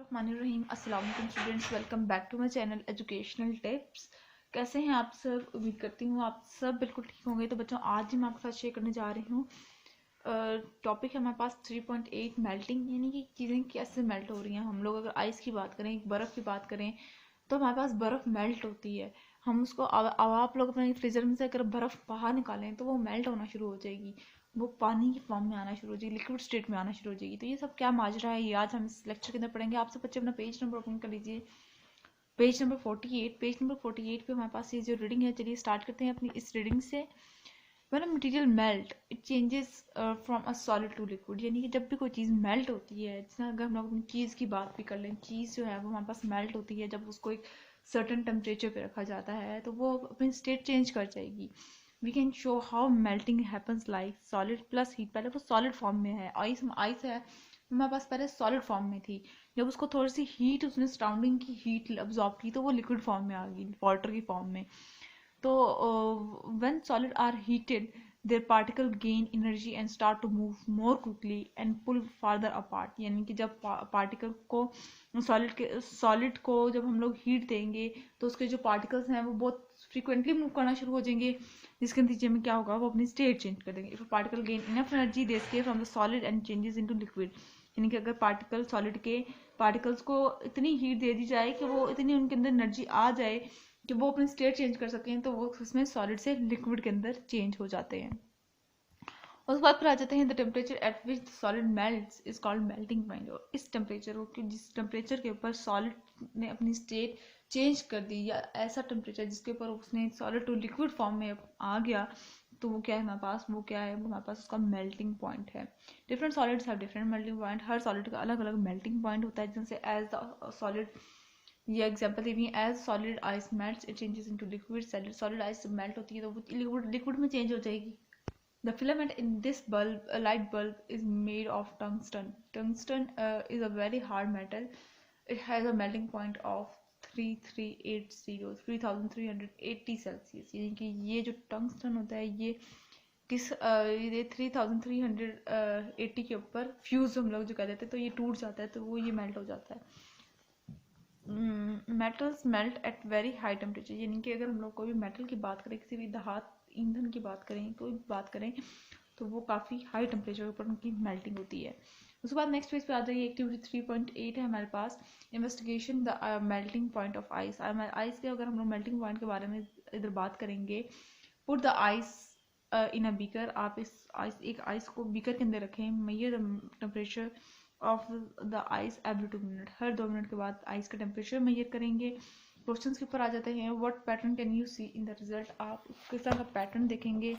रहीम अस्सलाम वालेकुम students, welcome back to my channel educational tips. कैसे हैं आप सब? उम्मीद करती हूँ आप सब बिल्कुल ठीक होंगे। तो बच्चों, आज ही मैं आपके साथ शेयर करने जा रही हूँ। टॉपिक है हमारे पास 3.8 मेल्टिंग, यानी कि चीज़ें कैसे मेल्ट हो रही हैं। हम लोग अगर आइस की बात करें, बर्फ़ की बात करें, तो हमारे पास बर्फ़ मेल्ट होती है। हम उसको अब आप लोग अपने फ्रीजर में से अगर बर्फ़ बाहर निकालें तो वो मेल्ट होना शुरू हो जाएगी, वो पानी की फॉर्म में आना शुरू हो जाएगी, लिक्विड स्टेट में आना शुरू हो जाएगी। तो ये सब क्या माजरा है, ये आज हम इस लेक्चर के अंदर पढ़ेंगे। आप सब बच्चे अपना पेज नंबर ओपन कर लीजिए, पेज नंबर 48। पेज नंबर 48 पे हमारे पास ये जो रीडिंग है, चलिए स्टार्ट करते हैं अपनी इस रीडिंग से। When a material melt, it changes from a solid to liquid, यानी कि जब भी कोई चीज़ मेल्ट होती है, जैसे अगर हम लोग अपनी चीज़ की बात भी कर लें, चीज़ जो है वो हमारे पास मेल्ट होती है जब उसको एक सर्टन टेम्परेचर पे रखा जाता है, तो वो अपनी स्टेट चेंज कर जाएगी। We can show how melting happens like solid plus heat. पहले वो सॉलिड फॉर्म में है, आइस आइस है हमारे पास पहले सॉलिड फॉर्म में थी। जब उसको थोड़ी सी हीट, उसने सराउंडिंग की हीट अब्जॉर्ब की, तो वो लिक्विड फॉर्म में आ गई, वाटर की फॉर्म में। तो when solid are heated, their particle gain energy and start to move more quickly and pull farther apart। यानी कि जब पार्टिकल को सॉलिड को जब हम लोग हीट देंगे, तो उसके जो पार्टिकल्स हैं वो बहुत फ्रिक्वेंटली मूव करना शुरू हो जाएंगे, जिसके नतीजे में क्या होगा, वो अपनी स्टेट चेंज कर देंगे। If particle gain enough energy they escape from the solid and changes into liquid. यानी कि अगर पार्टिकल सॉलिड के पार्टिकल्स को इतनी हीट दे दी जाए कि वो इतनी उनके अंदर एनर्जी आ जाए कि वो अपनी स्टेट चेंज कर सकें, तो वो उसमें सॉलिड से लिक्विड के अंदर चेंज हो जाते हैं। उसके बाद फिर आ जाते हैं the temperature at which solid melts is called melting point. और इस टेम्परेचर को, जिस टेम्परेचर के ऊपर सॉलिड ने अपनी स्टेट चेंज कर दी, या ऐसा टेम्परेचर जिसके ऊपर उसने सॉलिड टू लिक्विड फॉर्म में आ गया, तो वो क्या है हमारे पास, वो क्या है, वो हमारे पास उसका मेल्टिंग पॉइंट है। Different solids have different melting point. हर सॉलिड का अलग अलग मेल्टिंग पॉइंट होता है। जैसे एज द सॉलिड, ये एग्जांपल दी हुई है, as solid ice melts it changes into liquid. Solid ice जब मेल्ट होती है तो वो लिक्विड में चेंज हो जाएगी। The filament in this bulb, a light bulb, is made of tungsten. Tungsten is a very hard metal. It has a melting point of 3380 Celsius। यानी कि ये जो टंगस्टन होता है, ये ये 3380 के ऊपर फ्यूज हम लोग जो कह देते हैं, तो ये टूट जाता है, तो वो ये मेल्ट हो जाता है। Metals melt at very high temperature. यानी कि अगर हम लोग कोई भी मेटल की बात करें, किसी भी धात ईंधन की बात करें, कोई भी बात करें, तो वो काफ़ी हाई टेम्परेचर के ऊपर उनकी मेल्टिंग होती है। उसके बाद नेक्स्ट पेज पे आ जाइए, एक्टिविटी 3.8 है हमारे पास, investigation the melting point of ice. Ice के अगर हम लोग मेल्टिंग पॉइंट के बारे में इधर बात करेंगे, put the ice in a beaker. आप एक आइस को बीकर के अंदर रखें। Measure the temperature of the ice every 2 minute. Her 2 minute के बाद आइस का टेम्परेचर मेजर करेंगे। क्वेश्चंस के ऊपर आ जाते हैं। What pattern can you see in the result. आप किस तरह का पैटर्न देखेंगे,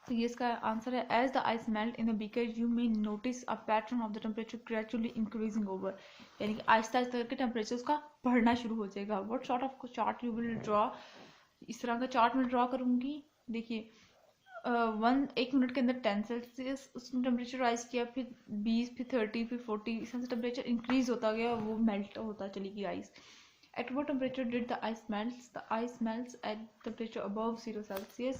तो ये इसका आंसर है, as the ice melt in the beaker you may notice a pattern of the temperature gradually increasing over. यानी कि आहिस्ता आहिस्ता करके टेम्परेचर उसका बढ़ना शुरू हो जाएगा। What sort of chart you will draw. इस तरह का चार्ट मैं ड्रॉ करूंगी। देखिए, 1 मिनट के अंदर 10 सेल्सियस उसने टेम्परेचर राइज किया, फिर 20, फिर 30, फिर 40, इस तरह से टेम्परेचर इंक्रीज होता गया, वो मेल्ट होता चली गई ice. At what temperature did the ice melts? The ice melts at temperature above 0 Celsius.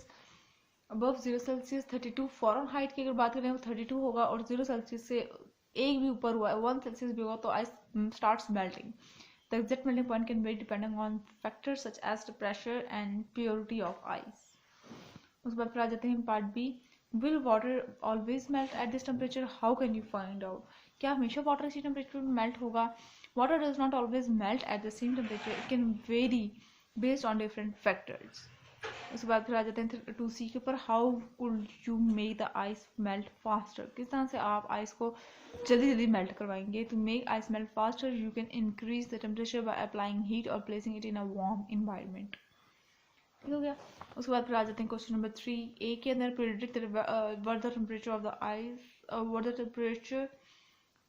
above 0 Celsius 32 Fahrenheit की अगर बात करें, वो 32 होगा, और 0 सेल्सियस से एक भी ऊपर हुआ है, 1 सेल्सियस भी होगा, तो ice starts melting. The exact melting point can vary depending on factors such as the pressure and purity of ice. उसके बाद फिर आ जाते हैं part B, will water always melt at this temperature, how can you find out. क्या हमेशा water इसी temperature में मेल्ट होगा? Water does not always melt at the same temperature, it can vary based on different factors. उसके बाद फिर आ जाते हैं 2C के ऊपर, how could you make the ice melt faster. किस तरह से आप आइस को जल्दी जल्दी मेल्ट करवाएंगे। To make ice melt faster you can increase the temperature by applying heat और placing it in a warm environment. ठीक हो गया। उसके बाद फिर आ जाते हैं क्वेश्चन नंबर 3A के अंदर, predict what the temperature of the ice, what the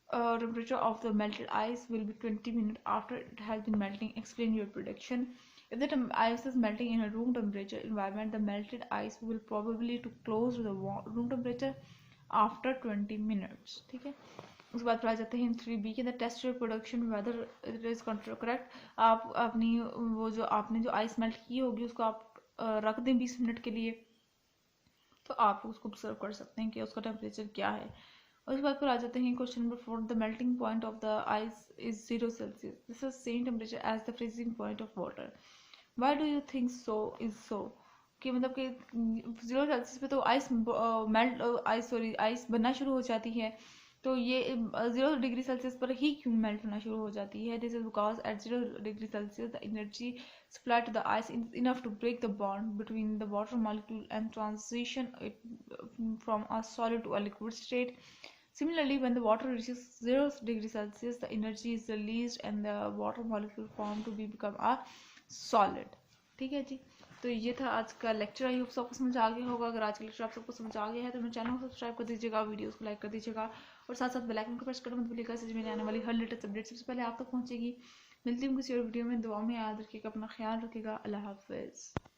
temperature of the melted ice will be 20 minutes after it has been melting. Explain your prediction. If the ice is melting in a room temperature environment, the melted ice will probably to close to the room temperature after 20 minutes. ठीक है। उसके बाद फिर आ जाते हैं 3B के अंदर, test your production whether it is correct. आप अपनी वो जो आपने जो आइस मेल्ट की होगी उसको आप रख दें 20 मिनट के लिए, तो आप उसको ऑब्जर्व कर सकते हैं कि उसका टेम्परेचर क्या है। उसके बाद फिर आ जाते हैं question number 4। The melting point of the ice is 0 Celsius, this is same temperature as the freezing point of water. Why do you think so is so, कि मतलब कि 0 सेल्सियस पे तो आइस मेल्ट आइस बनना शुरू हो जाती है, तो ये 0 डिग्री सेल्सियस पर ही क्यों मेल्ट होना शुरू हो जाती है? This is because at 0 degree Celsius the energy supply to the ice is enough to break the bond between the water molecule and transition it from a solid to a liquid state. Similarly, when the water reaches 0 degree Celsius, the energy is released and the water molecule form to become a solid. ठीक है जी, तो ये था आज का lecture. I hope सबको समझ आ गया होगा। अगर आज का लेक्चर आप सबको समझ आ गया है तो मेरे चैनल को सब्सक्राइब कर दीजिएगा, वीडियोस को लाइक कर दीजिएगा और साथ साथ बेल आइकन को प्रेस करना मत भूलिएगा, इससे मेरे आने वाली हर लेटेस्ट अपडेट सबसे पहले आप तक पहुंचेगी। मिलती हूँ किसी और वीडियो में, दुआ में याद रखिएगा, अपना ख्याल रखिएगा। अल्लाह हाफिज़।